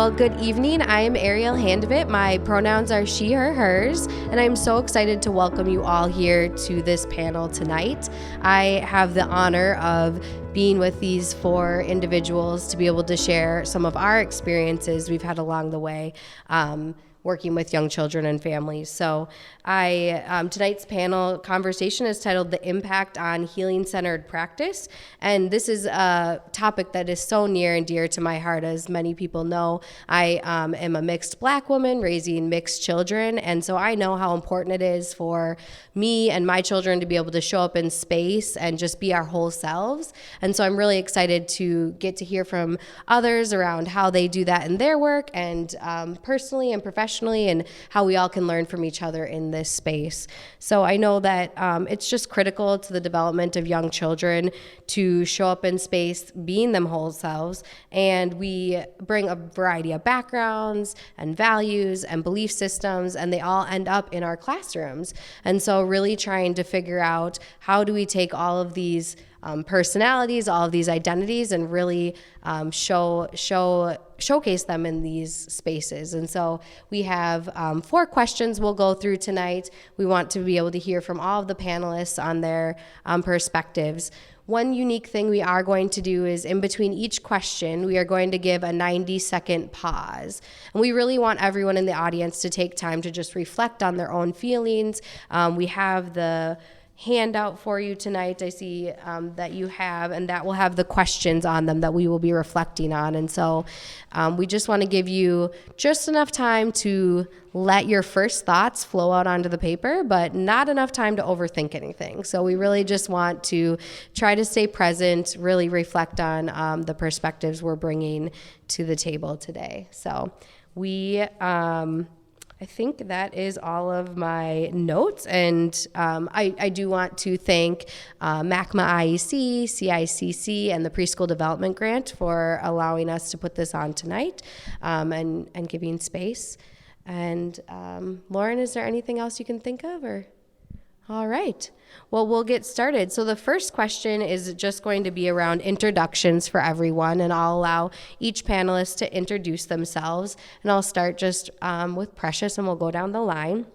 Well, good evening. I am Ariel Handovit. My pronouns are she, her, hers, and I'm so excited to welcome you all here to this panel tonight. I have the honor of being with these four individuals to be able to share some of our experiences we've had along the way working with young children and families. So tonight's panel conversation is titled The Impact on Healing-Centered Practice. And this is a topic that is so near and dear to my heart. As many people know, I am a mixed Black woman raising mixed children. And so I know how important it is for me and my children to be able to show up in space and just be our whole selves. And so I'm really excited to get to hear from others around how they do that in their work and personally and professionally, and how we all can learn from each other in this space. So I know that it's just critical to the development of young children to show up in space, being them whole selves, and we bring a variety of backgrounds and values and belief systems, and they all end up in our classrooms. And so really trying to figure out how do we take all of these personalities, all of these identities, and really showcase them in these spaces. And so we have 4 questions we'll go through tonight. We want to be able to hear from all of the panelists on their perspectives. One unique thing we are going to do is in between each question, we are going to give a 90-second pause. And we really want everyone in the audience to take time to just reflect on their own feelings. We have the handout for you tonight. I see that you have, and that will have the questions on them that we will be reflecting on. And so we just want to give you just enough time to let your first thoughts flow out onto the paper, but not enough time to overthink anything. So we really just want to try to stay present, really reflect on the perspectives we're bringing to the table today. So I think that is all of my notes, and I do want to thank MACMH-IEC, CICC, and the Preschool Development Grant for allowing us to put this on tonight and giving space. And Lauren, is there anything else you can think of? Or? All right. Well, we'll get started. So the first question is just going to be around introductions for everyone, and I'll allow each panelist to introduce themselves. And I'll start just with Precious, and we'll go down the line.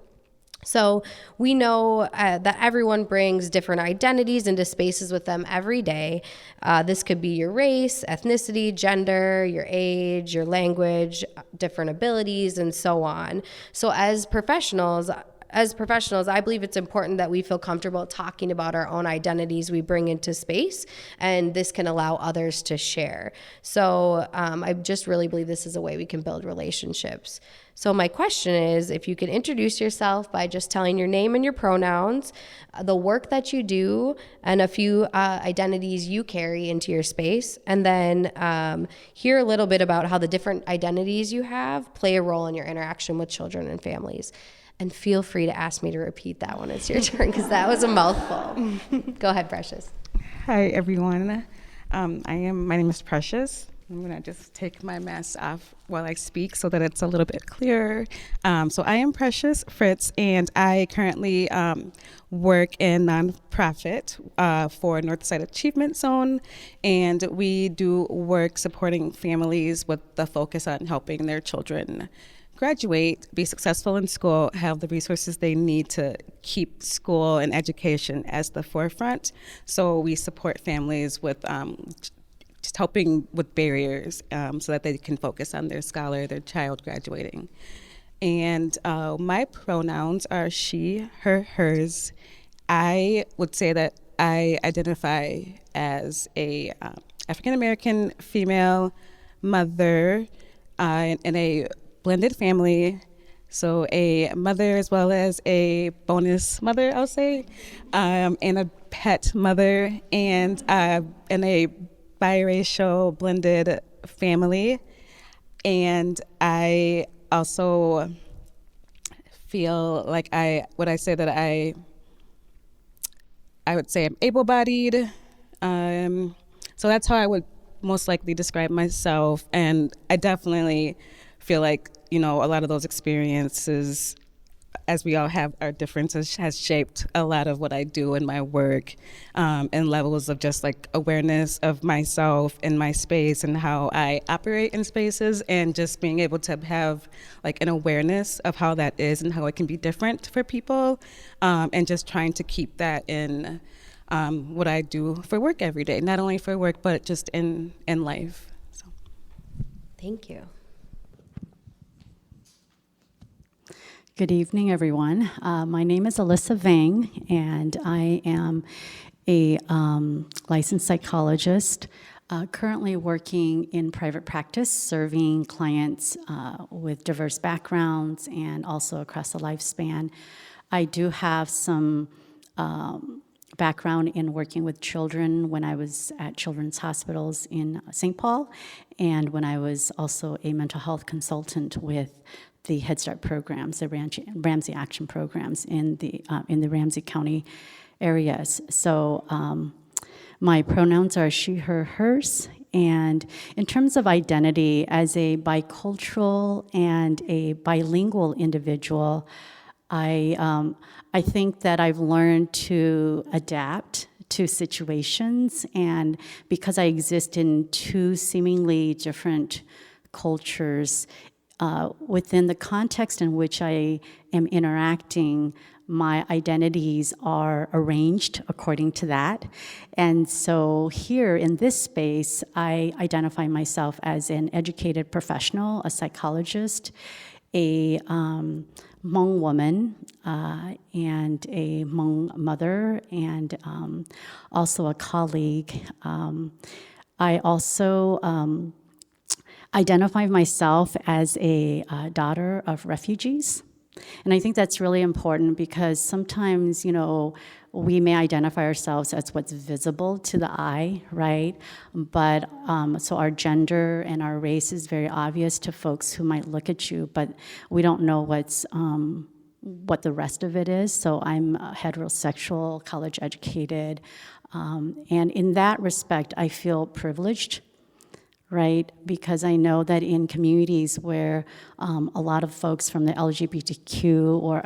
So we know that everyone brings different identities into spaces with them every day. This could be your race, ethnicity, gender, your age, your language, different abilities, and so on. So as professionals, I believe it's important that we feel comfortable talking about our own identities we bring into space, and this can allow others to share. So I just really believe this is a way we can build relationships. So my question is, if you could introduce yourself by just telling your name and your pronouns, the work that you do, and a few identities you carry into your space, and then hear a little bit about how the different identities you have play a role in your interaction with children and families. And feel free to ask me to repeat that when it's your turn, because that was a mouthful. Go ahead, Precious. Hi, everyone. My name is Precious. I'm going to just take my mask off while I speak so that it's a little bit clearer. So I am Precious Fritz, and I currently work in nonprofit for Northside Achievement Zone, and we do work supporting families with the focus on helping their children graduate, be successful in school, have the resources they need to keep school and education as the forefront. So we support families with just helping with barriers so that they can focus on their child graduating. And my pronouns are she, her, hers. I would say that I identify as a African-American female mother in a blended family, so a mother as well as a bonus mother, I'll say, and a pet mother, and in a biracial blended family. And I also feel like I would say I'm able-bodied. So that's how I would most likely describe myself, and I definitely feel like, a lot of those experiences as we all have our differences, has shaped a lot of what I do in my work, and levels of just like awareness of myself and my space and how I operate in spaces, and just being able to have like an awareness of how that is and how it can be different for people, and just trying to keep that in what I do for work every day, not only for work, but just in life. So. Thank you. Good evening, everyone. My name is Alyssa Vang, and I am a licensed psychologist, currently working in private practice, serving clients with diverse backgrounds and also across the lifespan. I do have some background in working with children when I was at children's hospitals in St. Paul, and when I was also a mental health consultant with the Head Start programs, the Ramsey Action programs in the Ramsey County areas. So my pronouns are she, her, hers. And in terms of identity, as a bicultural and a bilingual individual, I think that I've learned to adapt to situations, and because I exist in two seemingly different cultures, within the context in which I am interacting, my identities are arranged according to that. And so here in this space, I identify myself as an educated professional, a psychologist, a Hmong woman, and a Hmong mother, and also a colleague. I also identify myself as a daughter of refugees. And I think that's really important because sometimes, we may identify ourselves as what's visible to the eye, right? But so our gender and our race is very obvious to folks who might look at you, but we don't know what the rest of it is. So I'm heterosexual, college educated, and in that respect, I feel privileged, right? Because I know that in communities where a lot of folks from the LGBTQ or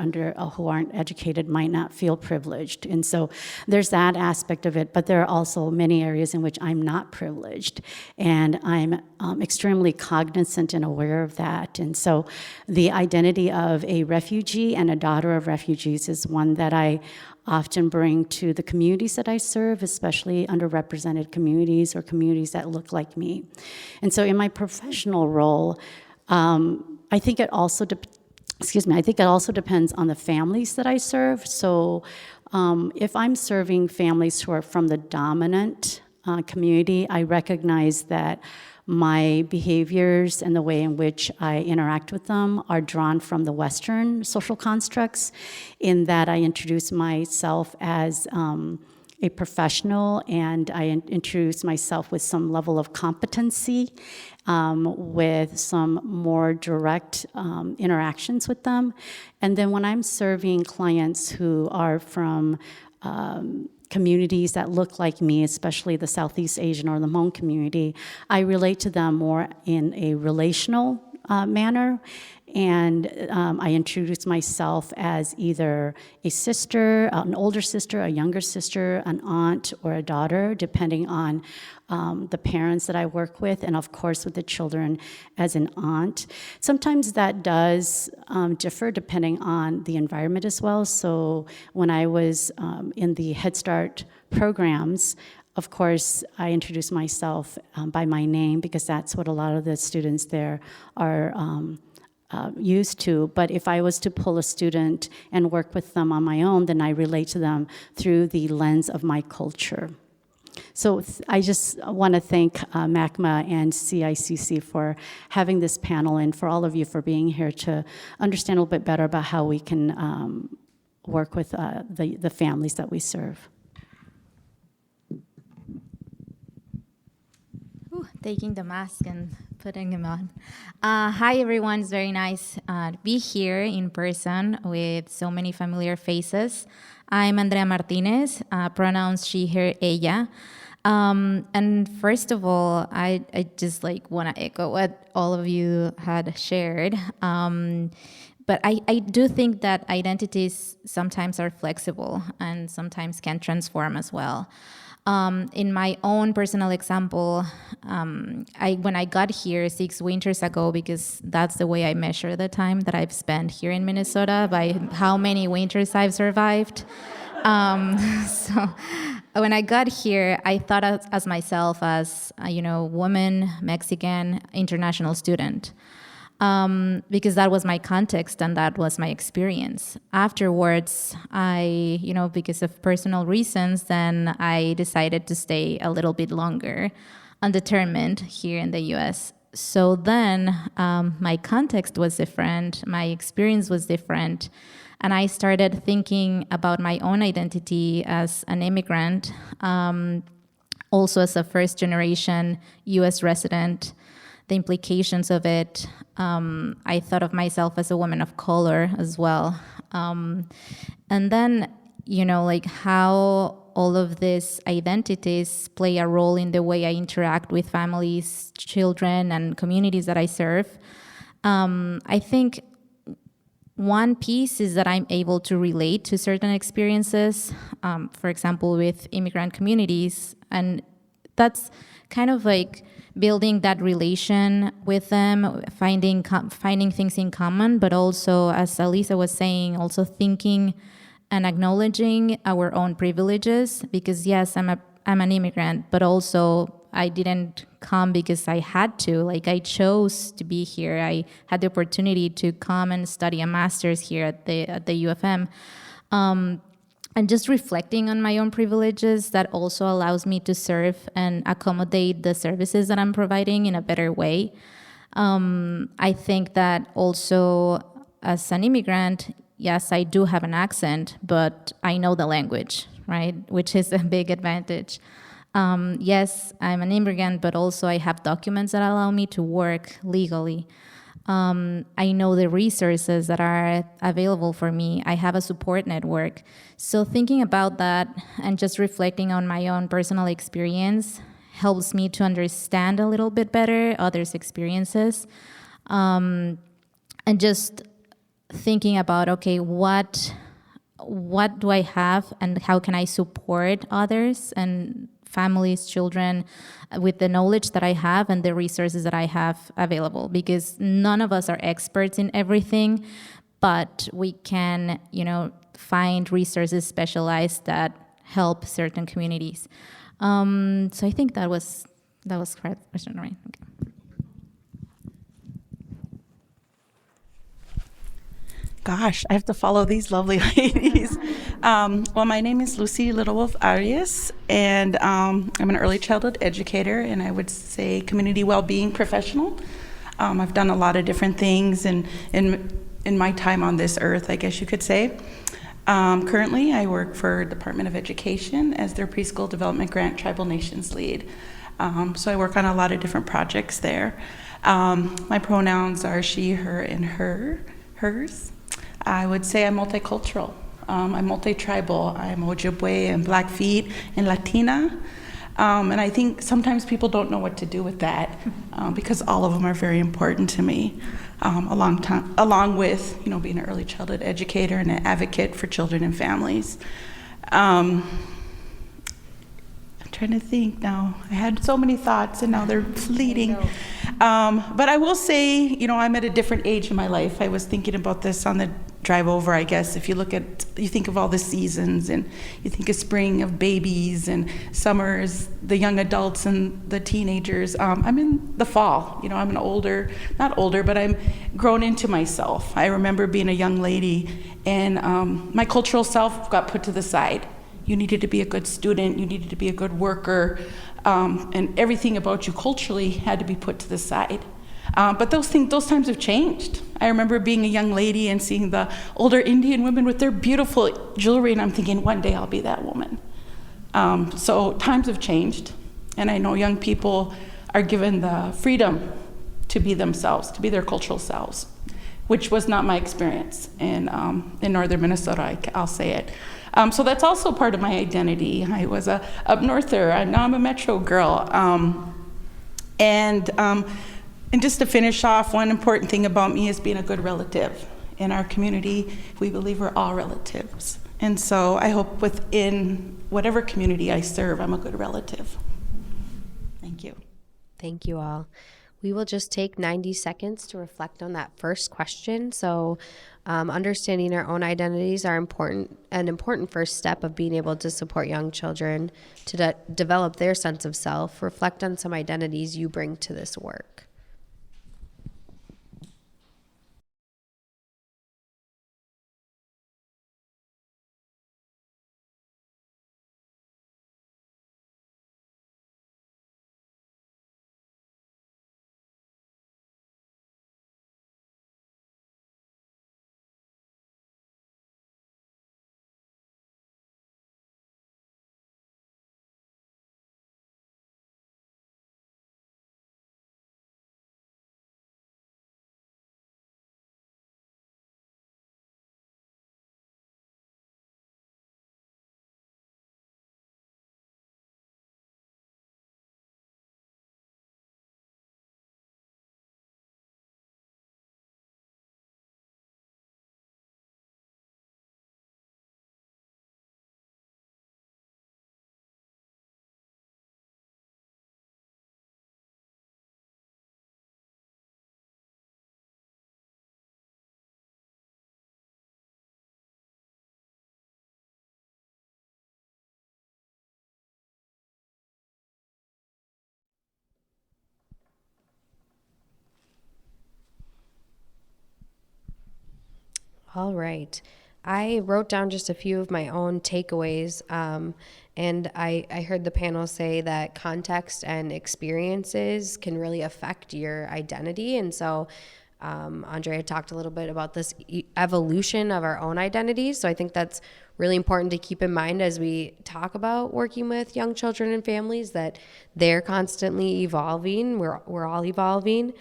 who aren't educated might not feel privileged. And so there's that aspect of it, but there are also many areas in which I'm not privileged. And I'm extremely cognizant and aware of that. And so the identity of a refugee and a daughter of refugees is one that I often bring to the communities that I serve, especially underrepresented communities or communities that look like me. And so in my professional role, I think it also depends on the families that I serve. So if I'm serving families who are from the dominant community, I recognize that my behaviors and the way in which I interact with them are drawn from the Western social constructs, in that I introduce myself as a professional, and I introduce myself with some level of competency, with some more direct interactions with them. And then when I'm serving clients who are from communities that look like me, especially the Southeast Asian or the Hmong community, I relate to them more in a relational manner. And I introduce myself as either a sister, an older sister, a younger sister, an aunt, or a daughter, depending on the parents that I work with, and of course with the children as an aunt. Sometimes that does differ depending on the environment as well. So when I was in the Head Start programs, of course, I introduce myself by my name because that's what a lot of the students there are used to. But if I was to pull a student and work with them on my own, then I relate to them through the lens of my culture. So I just want to thank MACMA and CICC for having this panel, and for all of you for being here to understand a little bit better about how we can work with the families that we serve. Taking the mask and putting them on. Hi, everyone. It's very nice to be here in person with so many familiar faces. I'm Andrea Martinez, pronouns she, her, ella. And first of all, I just want to echo what all of you had shared. but I do think that identities sometimes are flexible and sometimes can transform as well. In my own personal example, when I got here 6 winters ago, because that's the way I measure the time that I've spent here in Minnesota, by how many winters I've survived. So when I got here, I thought as myself as woman, Mexican, international student. Because that was my context and that was my experience. Afterwards, because of personal reasons, then I decided to stay a little bit longer, undetermined, here in the US. So then my context was different, my experience was different, and I started thinking about my own identity as an immigrant, also as a first-generation US resident, the implications of it. I thought of myself as a woman of color as well. And then, how all of these identities play a role in the way I interact with families, children, and communities that I serve. I think one piece is that I'm able to relate to certain experiences, for example, with immigrant communities. And that's kind of like building that relation with them, finding things in common, but also, as Alisa was saying, also thinking and acknowledging our own privileges. Because yes, I'm an immigrant, but also I didn't come because I had to. Like, I chose to be here. I had the opportunity to come and study a master's here at the U of M. And just reflecting on my own privileges, that also allows me to serve and accommodate the services that I'm providing in a better way. I think that also, as an immigrant, yes, I do have an accent, but I know the language, right? Which is a big advantage. Yes, I'm an immigrant, but also I have documents that allow me to work legally. I know the resources that are available for me. I have a support network. So thinking about that and just reflecting on my own personal experience helps me to understand a little bit better others' experiences. And just thinking about, okay, what do I have and how can I support others and families, children, with the knowledge that I have and the resources that I have available, because none of us are experts in everything, but we can, find resources specialized that help certain communities. So I think that was correct, right? Okay. Gosh, I have to follow these lovely ladies. Well, my name is Lucy Littlewolf Arias, and I'm an early childhood educator, and I would say community well-being professional. I've done a lot of different things in my time on this earth, I guess you could say. Currently, I work for Department of Education as their Preschool Development Grant Tribal Nations Lead. So I work on a lot of different projects there. My pronouns are she, her, and hers. I would say I'm multicultural. I'm multi-tribal. I'm Ojibwe and Blackfeet and Latina. And I think sometimes people don't know what to do with that because all of them are very important to me, along with being an early childhood educator and an advocate for children and families. I'm trying to think now. I had so many thoughts and now they're fleeting. But I will say, I'm at a different age in my life. I was thinking about this on the drive over, I guess. If you think of all the seasons, and you think of spring of babies, and summer is the young adults and the teenagers. I'm in the fall. I'm not older, but I'm grown into myself. I remember being a young lady, and my cultural self got put to the side. You needed to be a good student, you needed to be a good worker, and everything about you culturally had to be put to the side. But those times have changed. I remember being a young lady and seeing the older Indian women with their beautiful jewelry, and I'm thinking, one day I'll be that woman. So times have changed, and I know young people are given the freedom to be themselves, to be their cultural selves, which was not my experience in northern Minnesota, I'll say it. So that's also part of my identity. I was a up norther, now I'm a metro girl. And just to finish off, one important thing about me is being a good relative. in our community, we believe we're all relatives. And so I hope within whatever community I serve, I'm a good relative. Thank you. Thank you all. We will just take 90 seconds to reflect on that first question. So understanding our own identities are an important first step of being able to support young children to develop their sense of self. Reflect on some identities you bring to this work. All right. I wrote down just a few of my own takeaways, and I heard the panel say that context and experiences can really affect your identity. And so Andrea talked a little bit about this evolution of our own identities. So I think that's really important to keep in mind as we talk about working with young children and families, that they're constantly evolving. We're all evolving.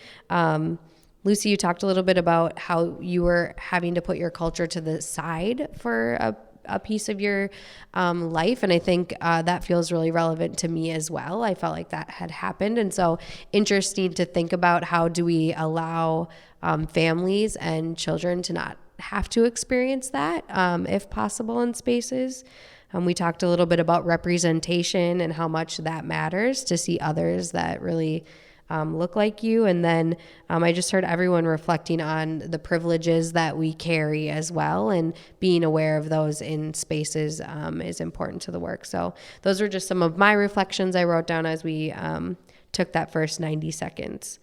Lucy, you talked a little bit about how you were having to put your culture to the side for a piece of your life. And I think that feels really relevant to me as well. I felt like that had happened. And so interesting to think about, how do we allow families and children to not have to experience that, if possible, in spaces. We talked a little bit about representation and how much that matters, to see others that really look like you. And then I just heard everyone reflecting on the privileges that we carry as well, and being aware of those in spaces is important to the work. So those were just some of my reflections I wrote down as we took that first 90 seconds.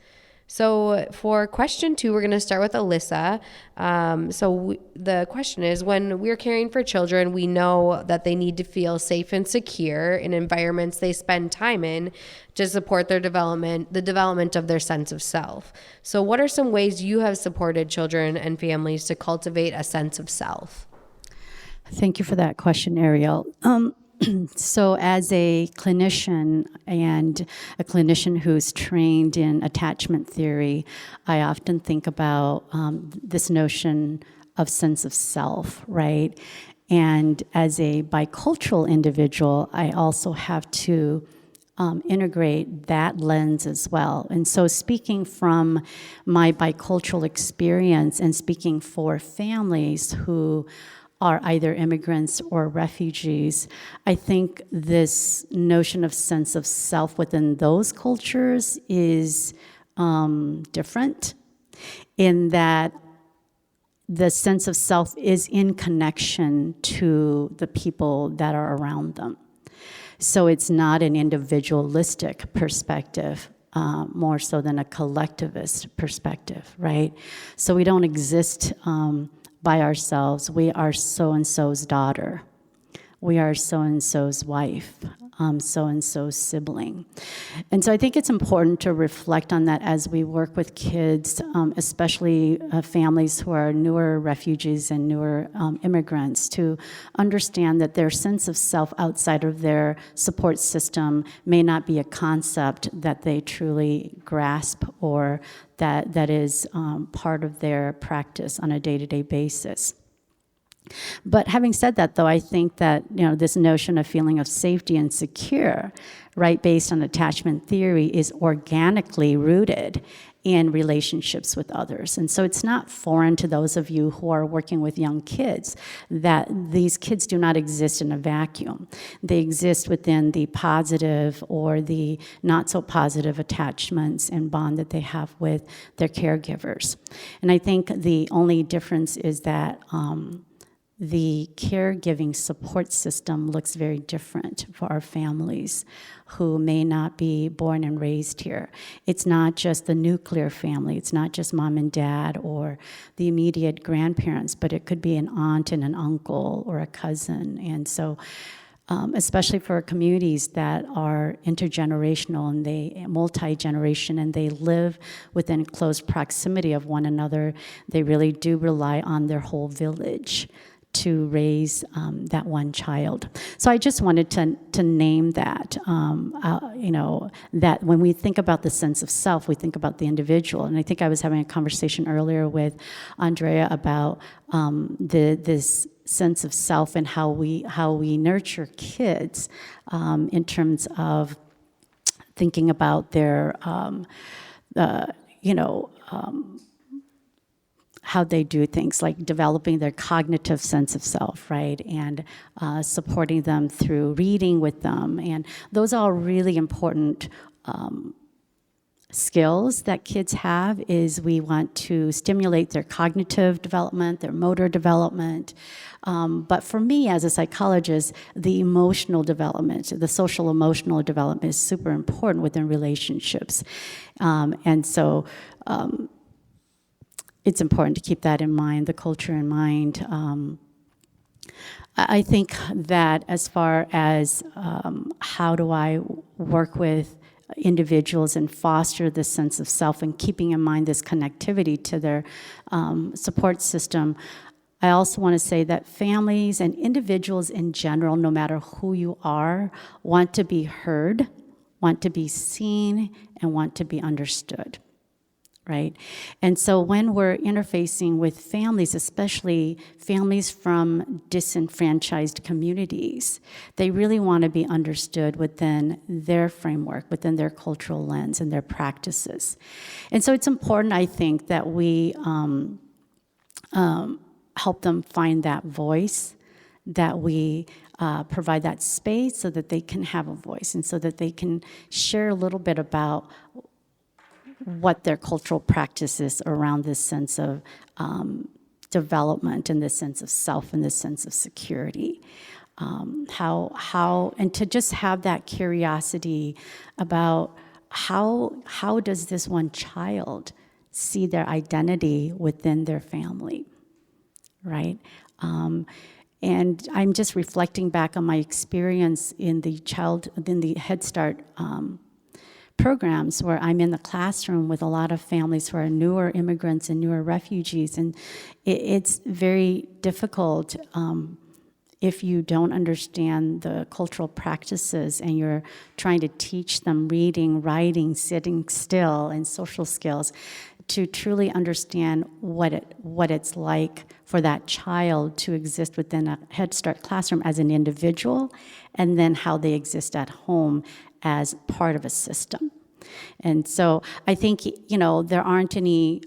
So for question 2, we're going to start with Alyssa. The question is, when we're caring for children, we know that they need to feel safe and secure in environments they spend time in to support their development, the development of their sense of self. So what are some ways you have supported children and families to cultivate a sense of self? Thank you for that question, Ariel. So as a clinician, and a clinician who's trained in attachment theory, I often think about this notion of sense of self, right? And as a bicultural individual, I also have to integrate that lens as well. And so speaking from my bicultural experience and speaking for families who are either immigrants or refugees, I think this notion of sense of self within those cultures is different, in that the sense of self is in connection to the people that are around them. So it's not an individualistic perspective, more so than a collectivist perspective, right? So we don't exist by ourselves. We are so-and-so's daughter. We are so-and-so's wife, so-and-so's sibling. And so I think it's important to reflect on that as we work with kids, especially families who are newer refugees and newer immigrants, to understand that their sense of self outside of their support system may not be a concept that they truly grasp, or that is part of their practice on a day-to-day basis. But having said that, though, I think that, this notion of feeling of safety and secure, right, based on attachment theory, is organically rooted in relationships with others. And so it's not foreign to those of you who are working with young kids that these kids do not exist in a vacuum. They exist within the positive or the not so positive attachments and bond that they have with their caregivers. And I think the only difference is that the caregiving support system looks very different for our families who may not be born and raised here. It's not just the nuclear family. It's not just mom and dad or the immediate grandparents, but it could be an aunt and an uncle or a cousin. And so especially for communities that are intergenerational and they multi-generation and they live within close proximity of one another, they really do rely on their whole village to raise that one child. So I just wanted to name that, that when we think about the sense of self, we think about the individual. And I think I was having a conversation earlier with Andrea about this sense of self and how we nurture kids in terms of thinking about their, how they do things, like developing their cognitive sense of self, right? And supporting them through reading with them. And those are all really important skills that kids have. Is we want to stimulate their cognitive development, their motor development. But for me as a psychologist, the emotional development, the social emotional development is super important within relationships. And so it's important to keep that in mind, the culture in mind. I think that as far as how do I work with individuals and foster this sense of self and keeping in mind this connectivity to their support system, I also want to say that families and individuals in general, no matter who you are, want to be heard, want to be seen, and want to be understood. Right? And so when we're interfacing with families, especially families from disenfranchised communities, they really want to be understood within their framework, within their cultural lens and their practices. And so it's important, I think, that we help them find that voice, that we provide that space so that they can have a voice and so that they can share a little bit about what their cultural practice is around this sense of development and this sense of self and this sense of security. And to just have that curiosity about how does this one child see their identity within their family, right? And I'm just reflecting back on my experience in the Head Start programs where I'm in the classroom with a lot of families who are newer immigrants and newer refugees, and it's very difficult if you don't understand the cultural practices and you're trying to teach them reading, writing, sitting still, and social skills to truly understand what it's like for that child to exist within a Head Start classroom as an individual, and then how they exist at home as part of a system. And so I think, there aren't any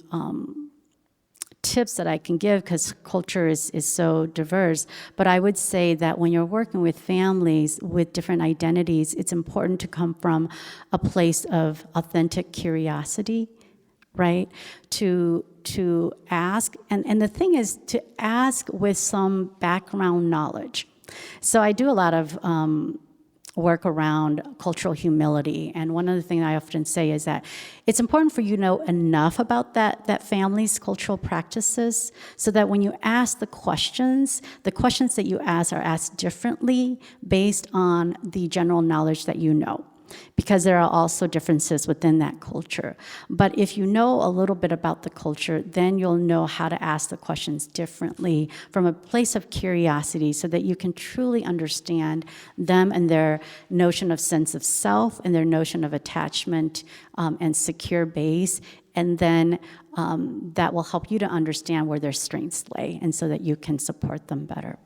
tips that I can give because culture is so diverse, but I would say that when you're working with families with different identities, it's important to come from a place of authentic curiosity, right? To ask, and the thing is to ask with some background knowledge. So I do a lot of work around cultural humility. And one of the things I often say is that it's important for you to know enough about that family's cultural practices so that when you ask the questions that you ask are asked differently based on the general knowledge that you know. Because there are also differences within that culture. But if you know a little bit about the culture, then you'll know how to ask the questions differently from a place of curiosity so that you can truly understand them and their notion of sense of self and their notion of attachment and secure base. And then that will help you to understand where their strengths lay and so that you can support them better.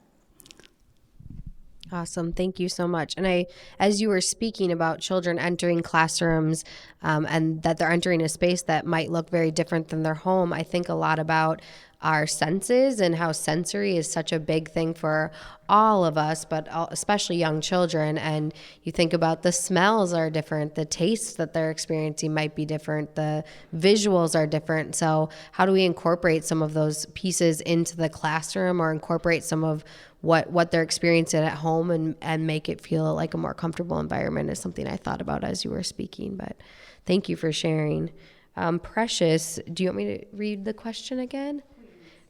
Awesome. Thank you so much. And as you were speaking about children entering classrooms and that they're entering a space that might look very different than their home, I think a lot about our senses and how sensory is such a big thing for all of us, but especially young children. And you think about the smells are different, the tastes that they're experiencing might be different, the visuals are different. So how do we incorporate some of those pieces into the classroom or incorporate some of what they're experiencing at home and make it feel like a more comfortable environment is something I thought about as you were speaking. But thank you for sharing. Precious, do you want me to read the question again?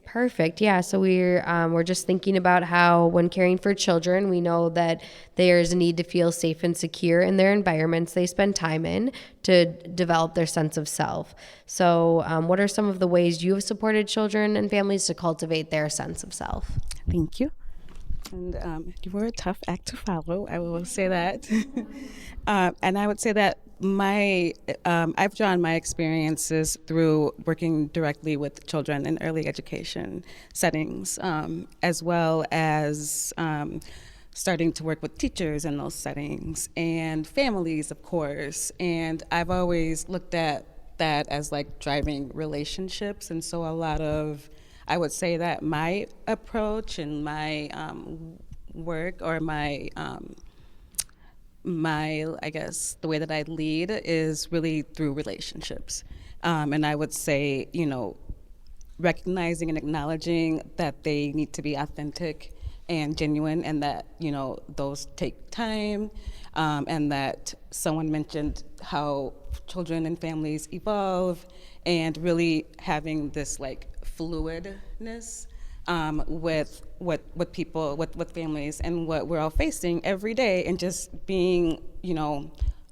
Perfect. Yeah. So we're just thinking about how when caring for children, we know that there's a need to feel safe and secure in their environments they spend time in to develop their sense of self. So what are some of the ways you have supported children and families to cultivate their sense of self? Thank you. And you were a tough act to follow, I will say that. And I would say that I've drawn my experiences through working directly with children in early education settings, as well as starting to work with teachers in those settings and families, of course. And I've always looked at that as like driving relationships. And so I would say that my approach and my work or my I guess the way that I lead is really through relationships. And I would say, recognizing and acknowledging that they need to be authentic and genuine, and that, those take time, and that someone mentioned how children and families evolve, and really having this like fluidness with people, with families, and what we're all facing every day, and just being,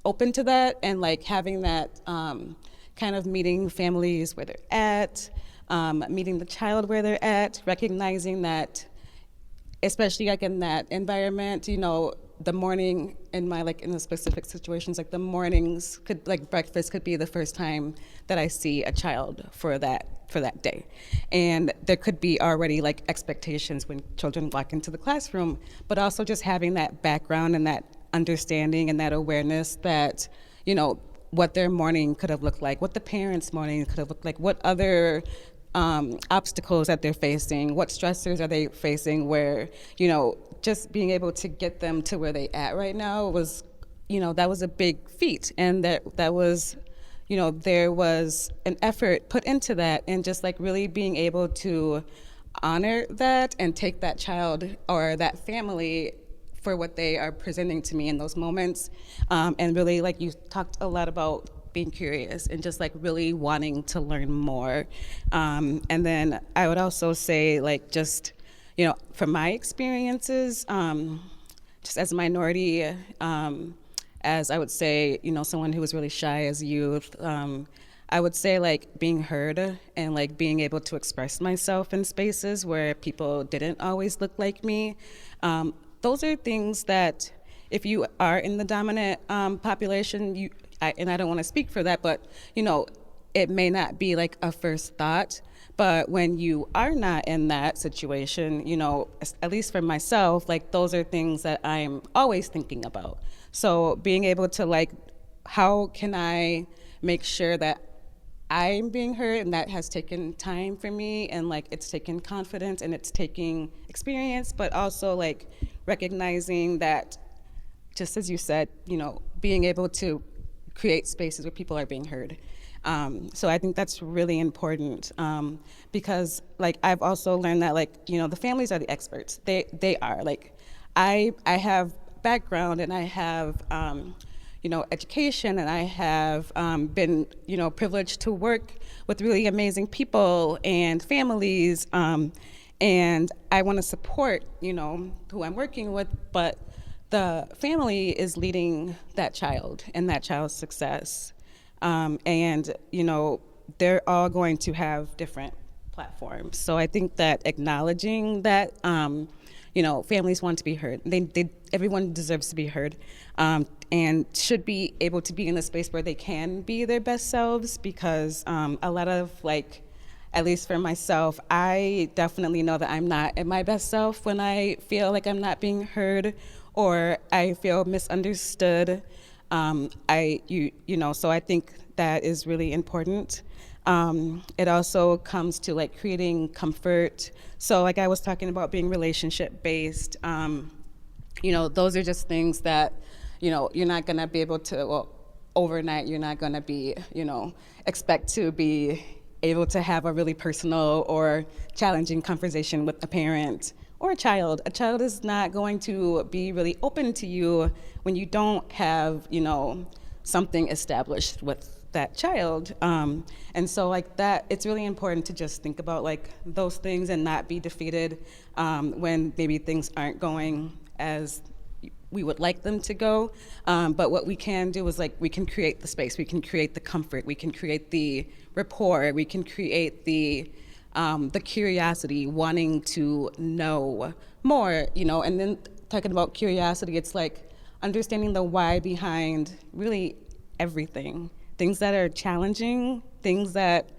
open to that, and like having that kind of meeting families where they're at, meeting the child where they're at, recognizing that, especially like in that environment, the morning in the specific situations, like the mornings could, like breakfast could be the first time that I see a child for that day. And there could be already like expectations when children walk into the classroom, but also just having that background and that understanding and that awareness that, what their morning could have looked like, what the parents' morning could have looked like, what other obstacles that they're facing, what stressors are they facing, where, just being able to get them to where they at right now was, that was a big feat. And that was, there was an effort put into that, and just like really being able to honor that and take that child or that family for what they are presenting to me in those moments. And really, like you talked a lot about being curious and just like really wanting to learn more. And then I would also say, like, just, from my experiences, just as a minority, as I would say, someone who was really shy as a youth, I would say like being heard and like being able to express myself in spaces where people didn't always look like me. Those are things that if you are in the dominant population, and I don't want to speak for that, but it may not be like a first thought. But when you are not in that situation, at least for myself, like those are things that I'm always thinking about. So being able to like, how can I make sure that I'm being heard? And that has taken time for me, and like it's taken confidence and it's taking experience, but also like recognizing that, just as you said, being able to create spaces where people are being heard. So I think that's really important, because like I've also learned that like, the families are the experts. They are like, I have background and I have, education, and I have been, privileged to work with really amazing people and families, and I want to support, who I'm working with, but the family is leading that child and that child's success. And, they're all going to have different platforms. So I think that acknowledging that, families want to be heard. Everyone deserves to be heard, and should be able to be in a space where they can be their best selves, because a lot of like, at least for myself, I definitely know that I'm not at my best self when I feel like I'm not being heard, or I feel misunderstood. So I think that is really important. It also comes to like creating comfort. So like I was talking about being relationship based, those are just things that, you're not gonna be able to, overnight, you're not gonna be, expect to be able to have a really personal or challenging conversation with a parent or a child. A child is not going to be really open to you when you don't have, something established with that child. And so like that, it's really important to just think about like those things and not be defeated when maybe things aren't going as we would like them to go. But what we can do is like, we can create the space, we can create the comfort, we can create the rapport, we can create the curiosity, wanting to know more, and then talking about curiosity, it's like understanding the why behind really everything. Things that are challenging, things that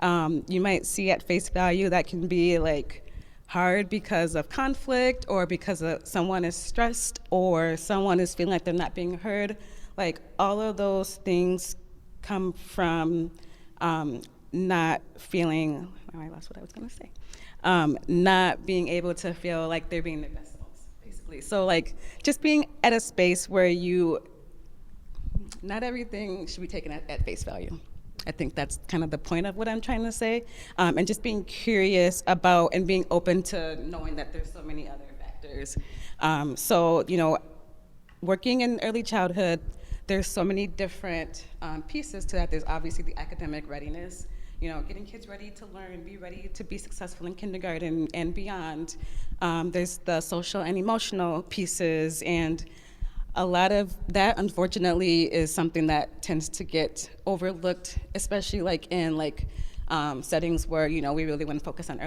you might see at face value that can be like hard because of conflict or because someone is stressed or someone is feeling like they're not being heard. Like all of those things come from not feeling, I lost what I was gonna say, not being able to feel like they're being their best selves, basically. So like just being at a space where not everything should be taken at face value. I think that's kind of the point of what I'm trying to say. And just being curious about and being open to knowing that there's so many other factors. Working in early childhood, there's so many different pieces to that. There's obviously the academic readiness, getting kids ready to learn, be ready to be successful in kindergarten and beyond. There's the social and emotional pieces, and a lot of that, unfortunately, is something that tends to get overlooked, especially like in settings where we really want to focus on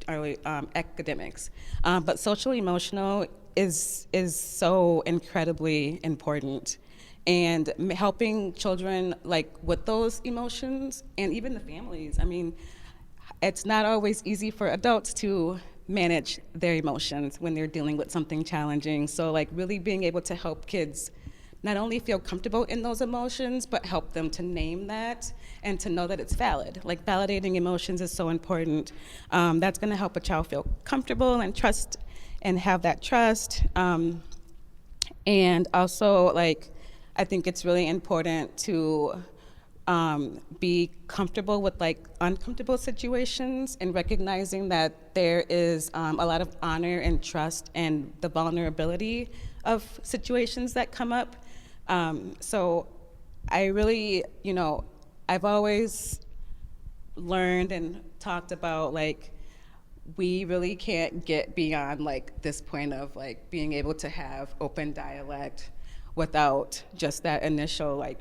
early academics. But social emotional is so incredibly important, and helping children like with those emotions and even the families. I mean, it's not always easy for adults to manage their emotions when they're dealing with something challenging. So like really being able to help kids not only feel comfortable in those emotions, but help them to name that and to know that it's valid. Like validating emotions is so important. That's gonna help a child feel comfortable and trust and have that trust. And also like, I think it's really important to be comfortable with like uncomfortable situations and recognizing that there is a lot of honor and trust and the vulnerability of situations that come up. So I really, I've always learned and talked about like, we really can't get beyond like this point of like being able to have open dialect without just that initial like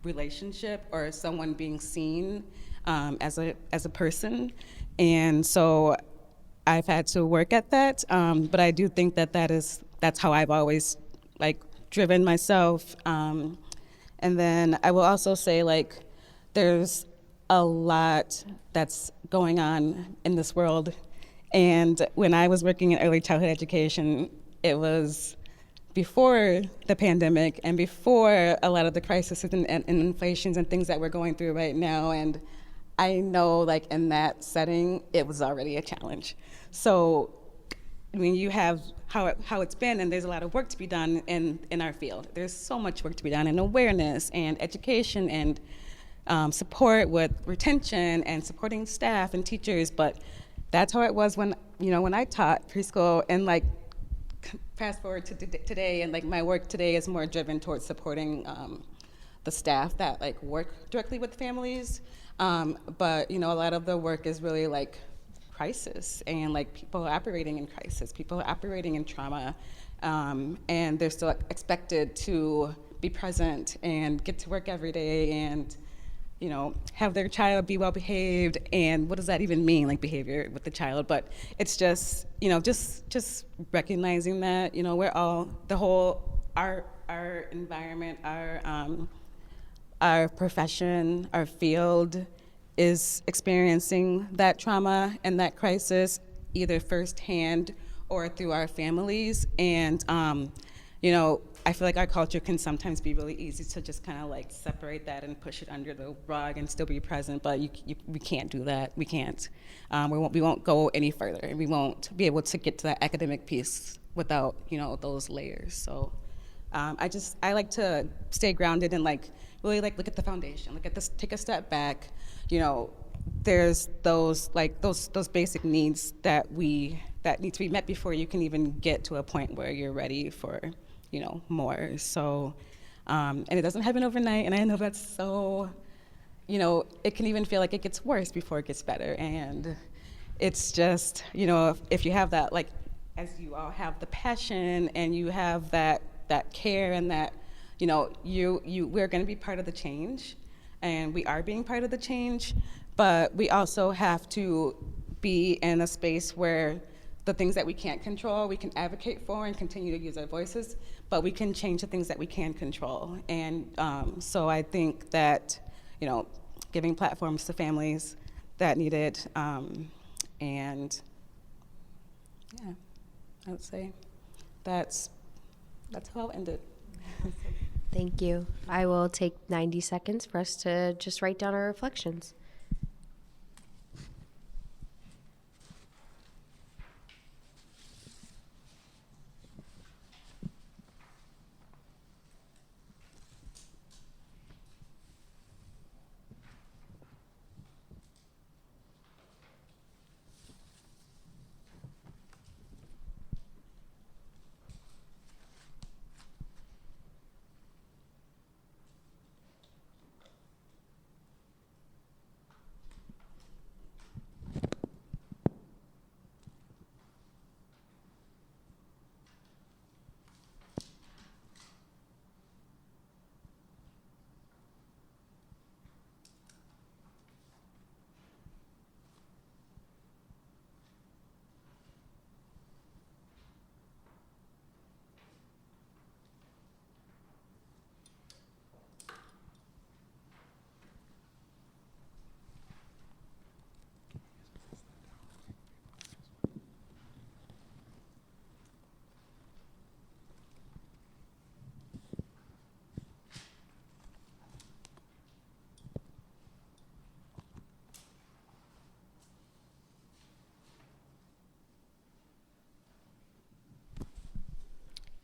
relationship or someone being seen as a person. And so I've had to work at that, but I do think that's how I've always like driven myself. And then I will also say like there's a lot that's going on in this world, and when I was working in early childhood education, it was before the pandemic and before a lot of the crises and inflations and things that we're going through right now. And I know like in that setting, it was already a challenge. So I mean, you have how it's been, and there's a lot of work to be done in our field. There's so much work to be done in awareness and education and support with retention and supporting staff and teachers. But that's how it was when I taught preschool, and like fast forward to today, and like my work today is more driven towards supporting the staff that like work directly with families. But a lot of the work is really like crisis, and like people are operating in crisis, people are operating in trauma, and they're still expected to be present and get to work every day and have their child be well behaved. And what does that even mean, like behavior with the child? But it's just just recognizing that we're all, our environment, our profession, our field is experiencing that trauma and that crisis either firsthand or through our families. And I feel like our culture can sometimes be really easy to just kind of like separate that and push it under the rug and still be present, but we can't do that. We can't. We won't go any further. We won't be able to get to that academic piece without, those layers. So I like to stay grounded and like really like look at the foundation, look at this, take a step back. There's those basic needs that need to be met before you can even get to a point where you're ready for more. So, and it doesn't happen overnight. And I know that's so, it can even feel like it gets worse before it gets better. And it's just, if you have that, like, as you all have the passion and you have that care and that, we're going to be part of the change, and we are being part of the change, but we also have to be in a space where the things that we can't control, we can advocate for and continue to use our voices, but we can change the things that we can control. And so I think that, giving platforms to families that need it, and yeah, I would say that's how I'll end it. Thank you. I will take 90 seconds for us to just write down our reflections.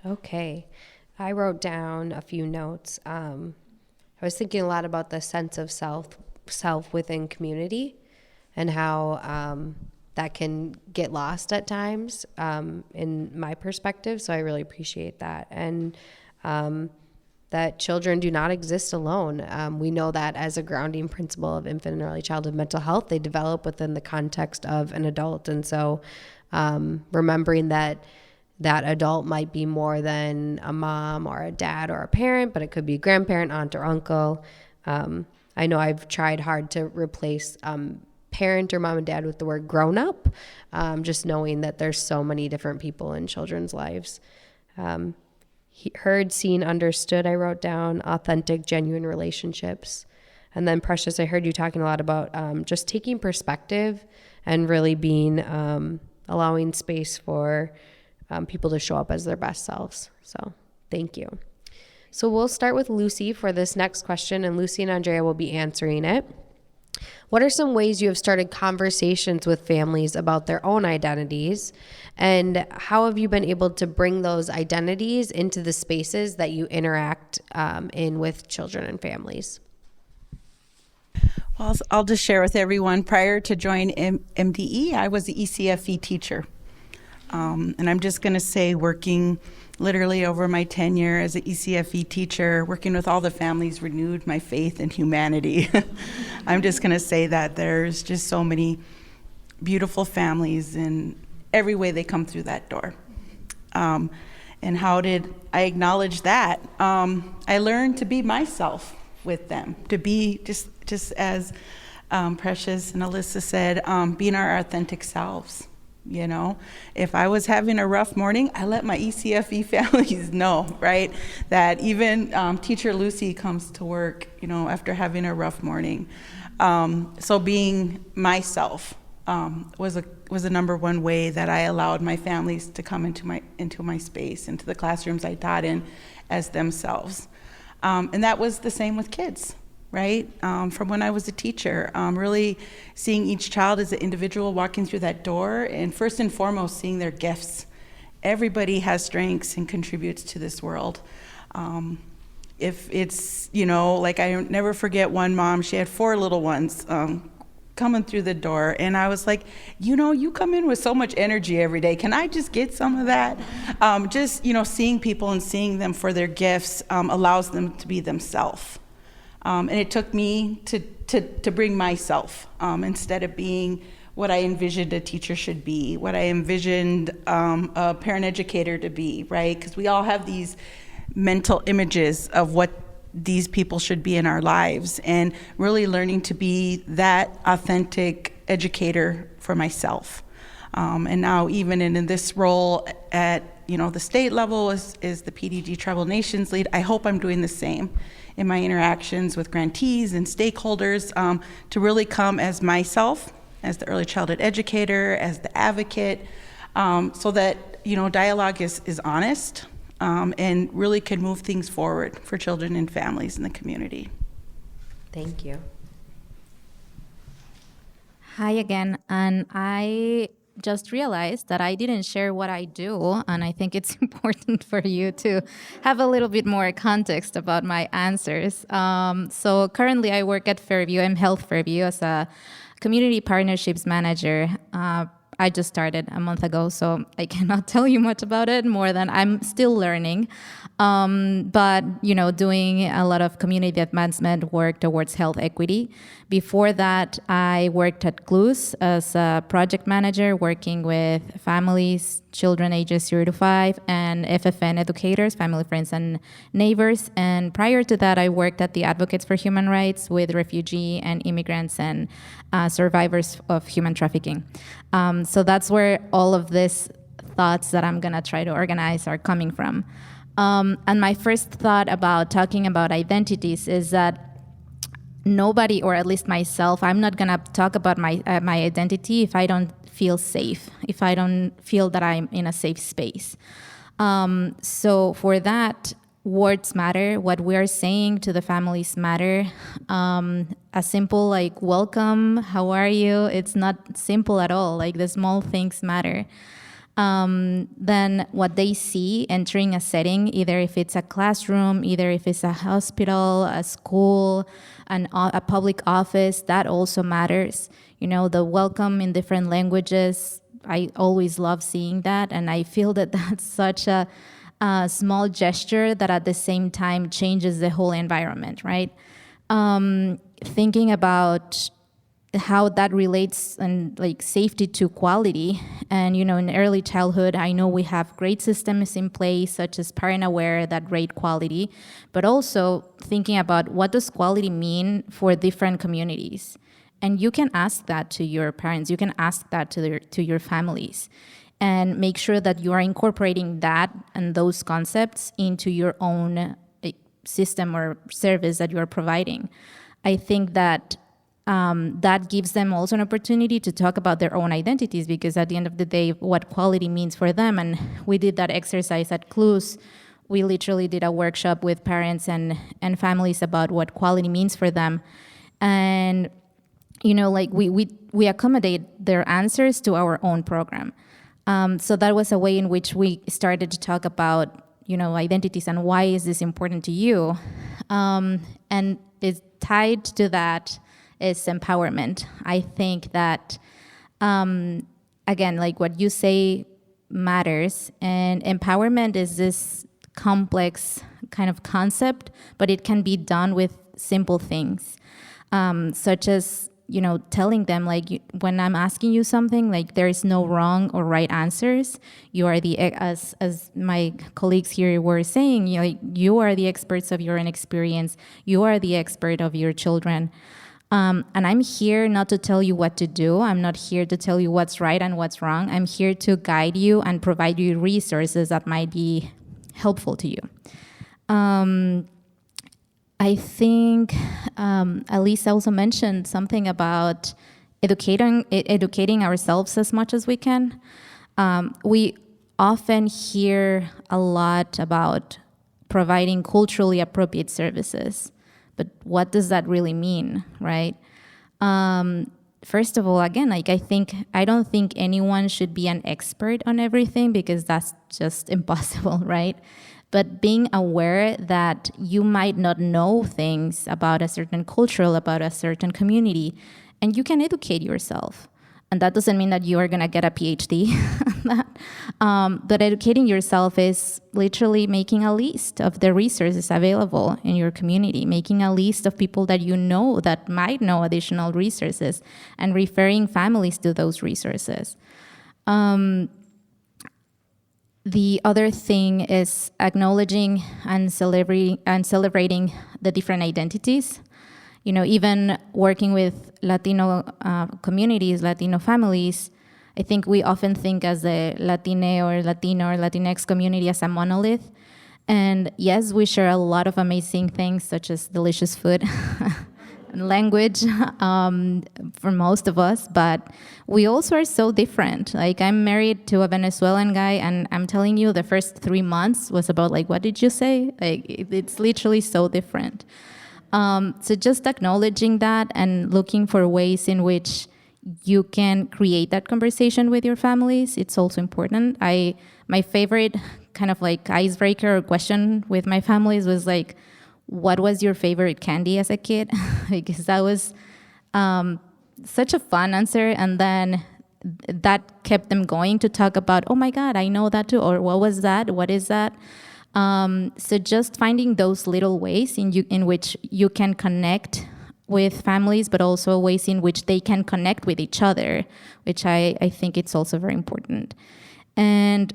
Okay. I wrote down a few notes. I was thinking a lot about the sense of self within community and how that can get lost at times in my perspective. So I really appreciate that. And that children do not exist alone. We know that as a grounding principle of infant and early childhood mental health, they develop within the context of an adult. And so remembering that adult might be more than a mom or a dad or a parent, but it could be a grandparent, aunt, or uncle. I know I've tried hard to replace parent or mom and dad with the word grown up, just knowing that there's so many different people in children's lives. Heard, seen, understood, I wrote down authentic, genuine relationships. And then Precious, I heard you talking a lot about just taking perspective and really being, allowing space for people to show up as their best selves. So thank you. So we'll start with Lucy for this next question, and Lucy and Andrea will be answering it. What are some ways you have started conversations with families about their own identities, and how have you been able to bring those identities into the spaces that you interact in with children and families? Well, I'll just share with everyone, prior to joining MDE, I was the ECFE teacher. And I'm just going to say, working literally over my tenure as an ECFE teacher, working with all the families renewed my faith in humanity. I'm just going to say that there's just so many beautiful families in every way they come through that door. And how did I acknowledge that? I learned to be myself with them, to be just as Precious and Alyssa said, being our authentic selves. You know, if I was having a rough morning, I let my ECFE families know, right? That even teacher Lucy comes to work, after having a rough morning. So being myself was a number one way that I allowed my families to come into my space, into the classrooms I taught in, as themselves. And that was the same with kids, right? From when I was a teacher, really seeing each child as an individual walking through that door, and first and foremost, seeing their gifts. Everybody has strengths and contributes to this world. If it's, like I never forget one mom, she had 4 little ones coming through the door, and I was like, you come in with so much energy every day. Can I just get some of that? Seeing people and seeing them for their gifts allows them to be themselves. And it took me to bring myself instead of being what I envisioned a teacher should be, what I envisioned a parent educator to be, right? Because we all have these mental images of what these people should be in our lives, and really learning to be that authentic educator for myself. And now even in this role at the state level as the PDG Tribal Nations lead, I hope I'm doing the same in my interactions with grantees and stakeholders, to really come as myself, as the early childhood educator, as the advocate, so that dialogue is honest, and really can move things forward for children and families in the community. Thank you. Hi again, and I just realized that I didn't share what I do, and I think it's important for you to have a little bit more context about my answers. So currently I work at Fairview, I'm Health Fairview, as a community partnerships manager. I just started a month ago, so I cannot tell you much about it more than I'm still learning. But, doing a lot of community advancement work towards health equity. Before that, I worked at CLUS as a project manager, working with families, children ages 0 to 5, and FFN educators, family, friends, and neighbors. And prior to that, I worked at the Advocates for Human Rights with refugee and immigrants and survivors of human trafficking. So that's where all of these thoughts that I'm gonna try to organize are coming from. And my first thought about talking about identities is that nobody, or at least myself, I'm not gonna talk about my identity if I don't feel safe, if I don't feel that I'm in a safe space. So for that, words matter. What we're saying to the families matter. A simple like welcome, how are you? It's not simple at all. Like the small things matter. Then what they see entering a setting, either if it's a classroom, either if it's a hospital, a school, a public office, that also matters. The welcome in different languages, I always love seeing that, and I feel that that's such a small gesture that at the same time changes the whole environment, right? Thinking about how that relates and like safety to quality. And, in early childhood, I know we have great systems in place, such as Parent Aware that rate quality, but also thinking about what does quality mean for different communities. And you can ask that to your parents, you can ask that to your families, and make sure that you are incorporating that and those concepts into your own system or service that you are providing. I think that that gives them also an opportunity to talk about their own identities, because at the end of the day, what quality means for them, and we did that exercise at CLUS. We literally did a workshop with parents and families about what quality means for them. And, we accommodate their answers to our own program. So that was a way in which we started to talk about, identities and why is this important to you. And it's tied to that is empowerment. I think that, again, like what you say matters, and empowerment is this complex kind of concept, but it can be done with simple things, such as, telling them, like, when I'm asking you something, like, there is no wrong or right answers. You are as my colleagues here were saying, you are the experts of your own experience. You are the expert of your children. And I'm here not to tell you what to do. I'm not here to tell you what's right and what's wrong. I'm here to guide you and provide you resources that might be helpful to you. I think Elise also mentioned something about educating ourselves as much as we can. We often hear a lot about providing culturally appropriate services, but what does that really mean, right? First of all, again, like I don't think anyone should be an expert on everything because that's just impossible, right? But being aware that you might not know things about a certain culture, about a certain community, and you can educate yourself. And that doesn't mean that you are going to get a PhD on that. But educating yourself is literally making a list of the resources available in your community, making a list of people that you know that might know additional resources, and referring families to those resources. The other thing is acknowledging and celebrating the different identities. You know, even working with Latino communities, Latino families, I think we often think as the Latine or Latino or Latinx community as a monolith. And yes, we share a lot of amazing things, such as delicious food and language for most of us, but we also are so different. Like, I'm married to a Venezuelan guy, and I'm telling you, the first 3 months was about, like, what did you say? Like, it's literally so different. So just acknowledging that and looking for ways in which you can create that conversation with your families, it's also important. My favorite kind of like icebreaker or question with my families was like, what was your favorite candy as a kid? Because that was such a fun answer. And then that kept them going to talk about, oh my God, I know that too. Or what was that? What is that? So just finding those little ways in which you can connect with families, but also ways in which they can connect with each other, which I think it's also very important. And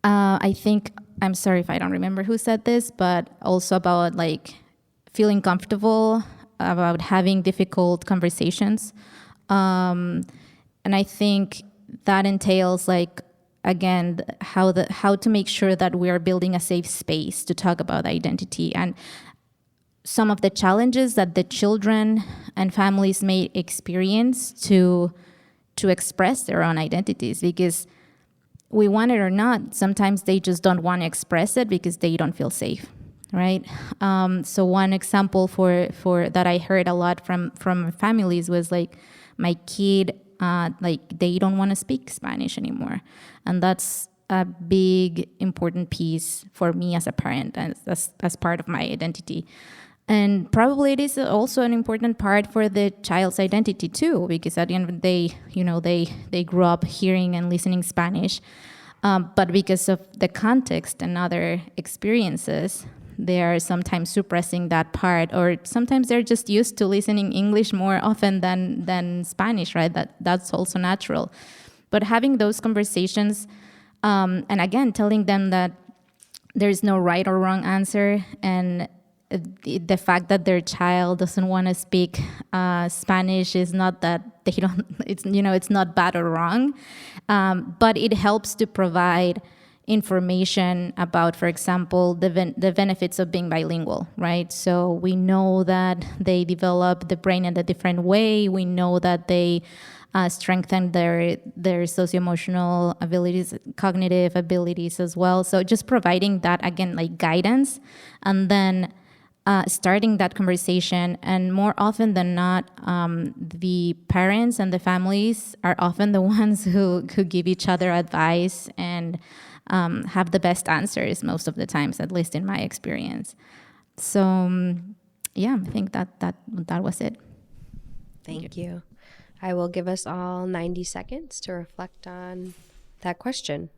I think, I'm sorry if I don't remember who said this, but also about like feeling comfortable about having difficult conversations. And I think that entails like, again, how to make sure that we are building a safe space to talk about identity and some of the challenges that the children and families may experience to express their own identities, because we want it or not, sometimes they just don't want to express it because they don't feel safe, right? So one example for that I heard a lot from families was like, my kid, like they don't want to speak Spanish anymore. And that's a big, important piece for me as a parent and as part of my identity. And probably it is also an important part for the child's identity too, because at the end of the day, you know, they grew up hearing and listening Spanish, but because of the context and other experiences, they are sometimes suppressing that part, or sometimes they're just used to listening English more often than Spanish, right? That's also natural. But having those conversations, and again, telling them that there's no right or wrong answer, and the fact that their child doesn't want to speak Spanish is not that they don't, it's not bad or wrong, but it helps to provide information about, for example, the benefits of being bilingual, right? So we know that they develop the brain in a different way. We know that they strengthen their socio-emotional abilities, cognitive abilities as well. So just providing that, again, like guidance, and then starting that conversation. And more often than not, the parents and the families are often the ones who give each other advice and have the best answers most of the times, at least in my experience. So yeah, I think that was it. Thank you. I will give us all 90 seconds to reflect on that question.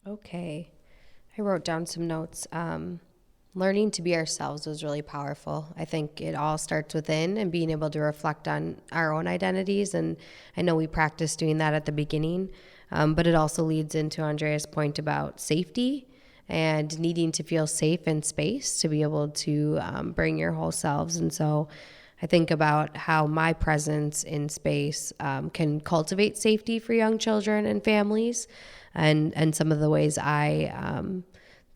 Okay. I wrote down some notes. Learning to be ourselves was really powerful. I think it all starts within and being able to reflect on our own identities. And I know we practice doing that at the beginning, but it also leads into Andrea's point about safety and needing to feel safe in space to be able to bring your whole selves. And so I think about how my presence in space can cultivate safety for young children and families, and some of the ways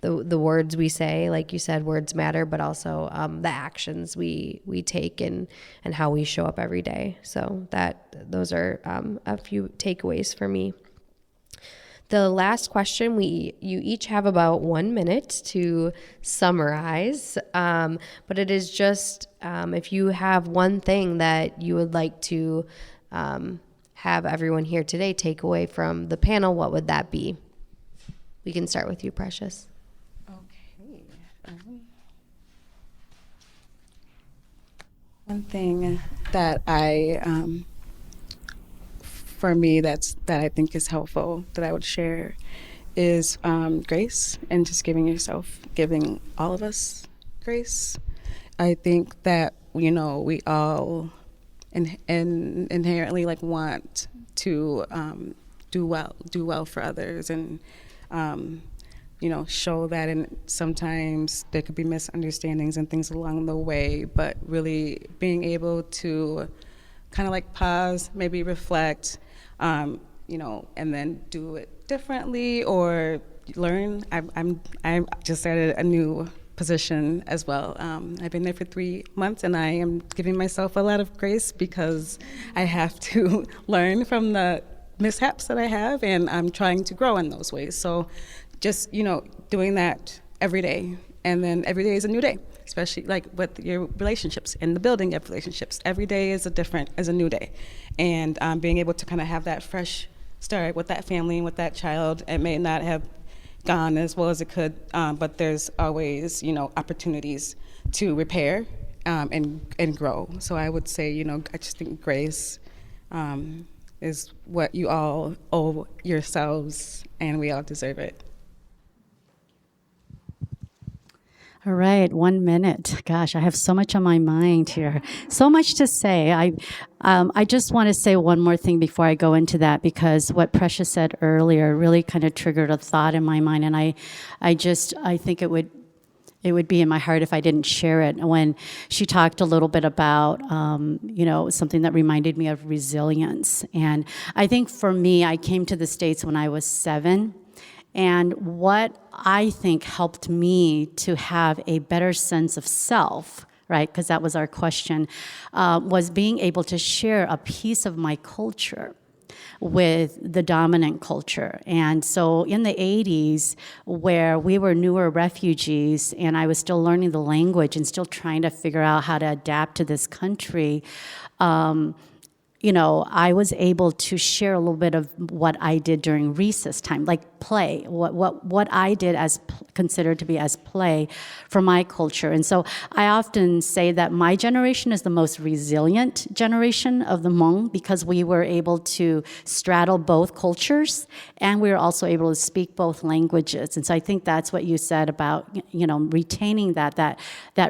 the words we say, like you said, words matter, but also the actions we take and how we show up every day. So those are a few takeaways for me. The last question, you each have about 1 minute to summarize, but it is just if you have one thing that you would like to have everyone here today take away from the panel, what would that be? We can start with you, Precious. Okay. One thing that for me, that I think is helpful that I would share is grace, and just giving all of us grace. I think that, we all inherently want to do well for others, and show that, and sometimes there could be misunderstandings and things along the way, but really being able to kind of pause, maybe reflect, and then do it differently or learn. I just started a new position as well. I've been there for 3 months, and I am giving myself a lot of grace because I have to learn from the mishaps that I have, and I'm trying to grow in those ways. So just, doing that every day, and then every day is a new day, especially with your relationships and the building of relationships. Every day is a new day, and being able to kind of have that fresh start with that family and with that child. It may not have gone as well as it could, but there's always, opportunities to repair and grow. So I would say, I just think grace is what you all owe yourselves, and we all deserve it. All right, 1 minute. Gosh, I have so much on my mind here. So much to say. I just want to say one more thing before I go into that, because what Precious said earlier really kind of triggered a thought in my mind, and I think it would be in my heart if I didn't share it. When she talked a little bit about, something that reminded me of resilience. And I think for me, I came to the States when I was 7. And what I think helped me to have a better sense of self, right, because that was our question, was being able to share a piece of my culture with the dominant culture. And so in the 80s, where we were newer refugees and I was still learning the language and still trying to figure out how to adapt to this country, I was able to share a little bit of what I did during recess time, like play, what I did as considered to be as play for my culture. And so I often say that my generation is the most resilient generation of the Hmong, because we were able to straddle both cultures, and we were also able to speak both languages. And so I think that's what you said about, retaining that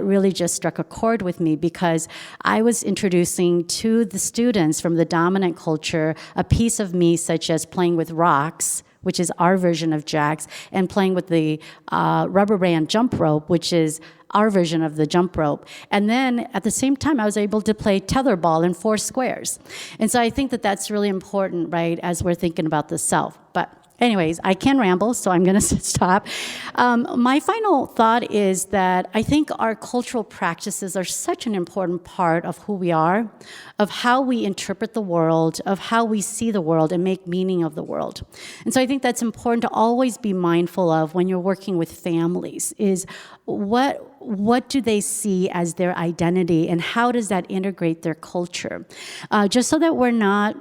really just struck a chord with me, because I was introducing to the students from the dominant culture a piece of me, such as playing with rocks, which is our version of jacks, and playing with the rubber band jump rope, which is our version of the jump rope. And then at the same time, I was able to play tetherball in 4 squares. And so I think that that's really important, right, as we're thinking about the self. But anyways, I can ramble, so I'm going to stop. My final thought is that I think our cultural practices are such an important part of who we are, of how we interpret the world, of how we see the world and make meaning of the world. And so I think that's important to always be mindful of when you're working with families, is what do they see as their identity, and how does that integrate their culture? Just so that we're not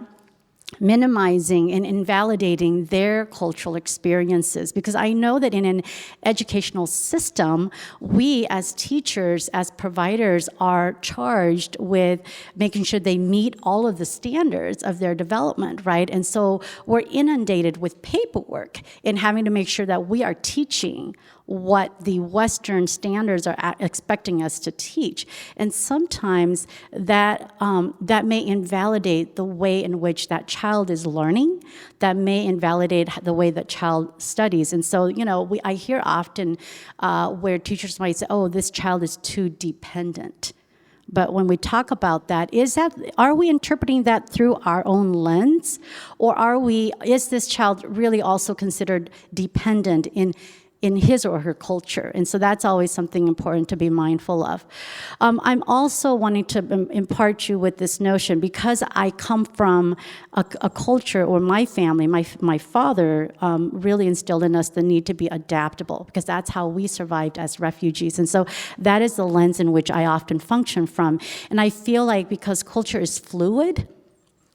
minimizing and invalidating their cultural experiences. Because I know that in an educational system, we as teachers, as providers, are charged with making sure they meet all of the standards of their development, right? And so we're inundated with paperwork and having to make sure that we are teaching what the Western standards are expecting us to teach. And sometimes that may invalidate the way in which that child is learning, that may invalidate the way that child studies. And so, I hear often where teachers might say, oh, this child is too dependent. But when we talk about that, are we interpreting that through our own lens? Or is this child really also considered dependent in his or her culture? And so that's always something important to be mindful of. I'm also wanting to impart you with this notion, because I come from a culture, or my family, my father really instilled in us the need to be adaptable, because that's how we survived as refugees. And so that is the lens in which I often function from. And I feel like because culture is fluid,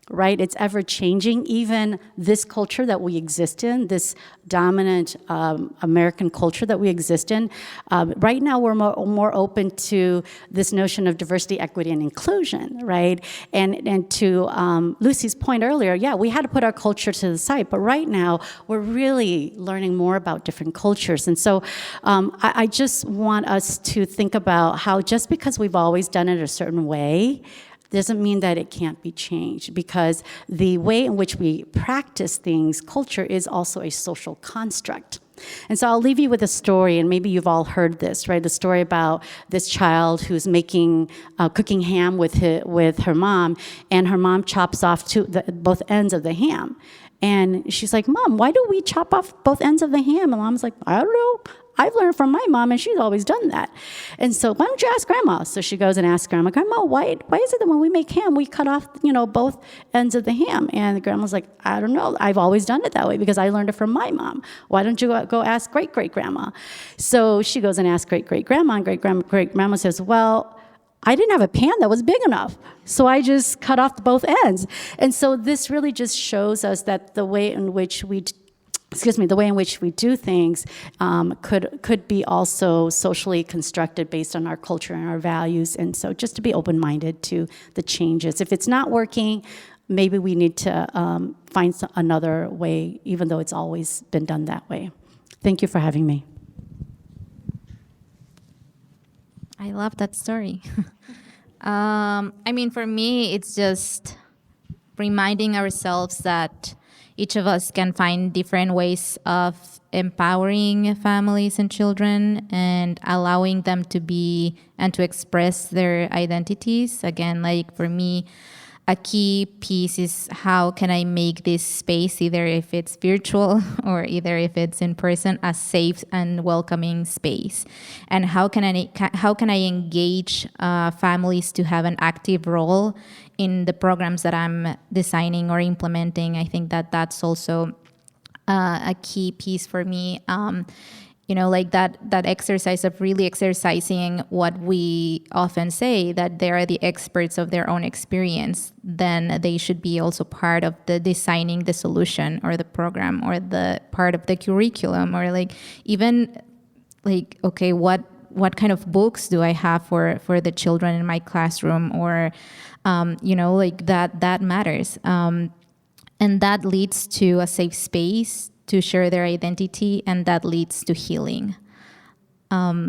right? It's ever changing. Even this culture that we exist in, this dominant American culture that we exist in, right now we're more open to this notion of diversity, equity, and inclusion, right? And to Lucy's point earlier, yeah, we had to put our culture to the side, but right now we're really learning more about different cultures. And so I just want us to think about how just because we've always done it a certain way doesn't mean that it can't be changed, because the way in which we practice things, culture, is also a social construct. And so I'll leave you with a story, and maybe you've all heard this, right? The story about this child who's cooking ham with her mom, and her mom chops off both ends of the ham. And she's like, Mom, why do we chop off both ends of the ham? And Mom's like, I don't know. I've learned from my mom, and she's always done that. And so why don't you ask Grandma? So she goes and asks Grandma, why is it that when we make ham, we cut off, both ends of the ham? And Grandma's like, I don't know. I've always done it that way because I learned it from my mom. Why don't you go ask great-great-grandma? So she goes and asks great-great-grandma, and great-grandma says, well, I didn't have a pan that was big enough, so I just cut off both ends. And so this really just shows us that the way in which we do things could be also socially constructed based on our culture and our values. And so just to be open-minded to the changes. If it's not working, maybe we need to find another way, even though it's always been done that way. Thank you for having me. I love that story. For me, it's just reminding ourselves that each of us can find different ways of empowering families and children and allowing them to be and to express their identities. Again, like for me, a key piece is how can I make this space, either if it's virtual or either if it's in person, a safe and welcoming space, and how can I engage families to have an active role in the programs that I'm designing or implementing. I think that that's also a key piece for me. Like that exercise of really exercising what we often say, that they are the experts of their own experience, then they should be also part of the designing the solution or the program or the part of the curriculum, or okay, what kind of books do I have for the children in my classroom, or that matters. And that leads to a safe space to share their identity, and that leads to healing. I'll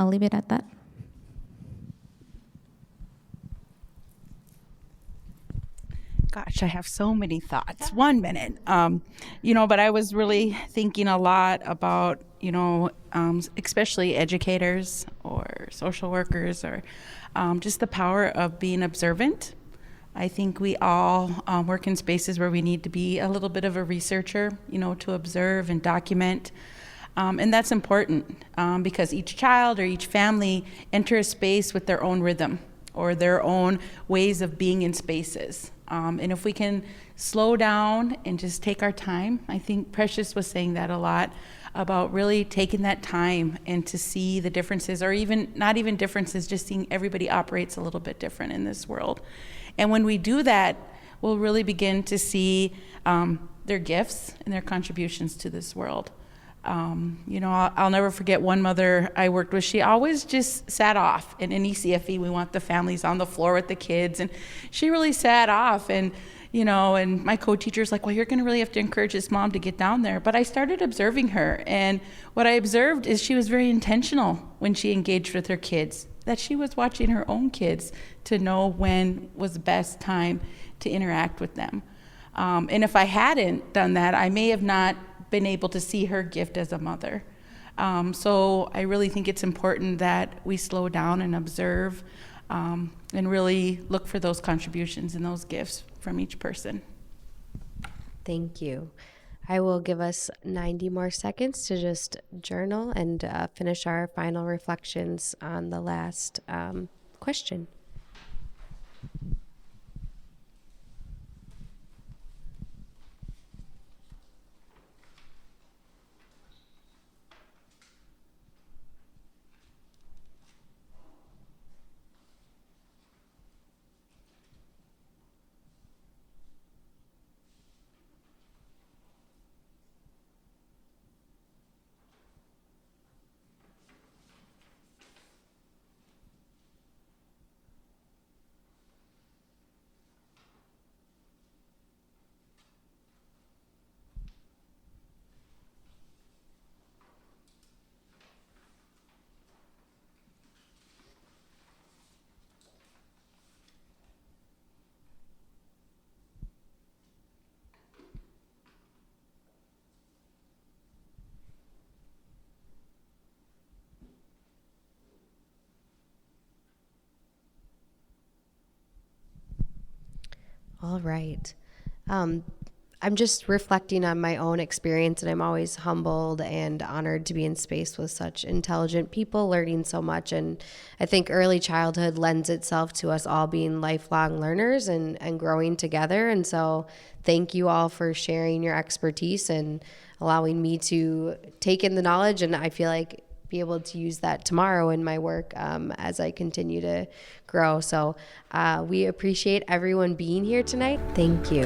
leave it at that. Gosh, I have so many thoughts. 1 minute. But I was really thinking a lot about, especially educators or social workers, or just the power of being observant. I think we all work in spaces where we need to be a little bit of a researcher, to observe and document. And that's important because each child or each family enter a space with their own rhythm or their own ways of being in spaces. And if we can slow down and just take our time, I think Precious was saying that a lot, about really taking that time and to see the differences, or even not even differences, just seeing everybody operates a little bit different in this world. And when we do that, will really begin to see their gifts and their contributions to this world. I'll never forget one mother I worked with. She always just sat off. And in ECFE, we want the families on the floor with the kids. And she really sat off. And my co-teacher's like, well, you're going to really have to encourage this mom to get down there. But I started observing her. And what I observed is she was very intentional when she engaged with her kids, that she was watching her own kids to know when was the best time to interact with them. And if I hadn't done that, I may have not been able to see her gift as a mother. So I really think it's important that we slow down and observe and really look for those contributions and those gifts from each person. Thank you. I will give us 90 more seconds to just journal and finish our final reflections on the last question. All right. I'm just reflecting on my own experience, and I'm always humbled and honored to be in space with such intelligent people learning so much. And I think early childhood lends itself to us all being lifelong learners and growing together. And so thank you all for sharing your expertise and allowing me to take in the knowledge. And I feel like be able to use that tomorrow in my work as I continue to grow. So we appreciate everyone being here tonight. Thank you.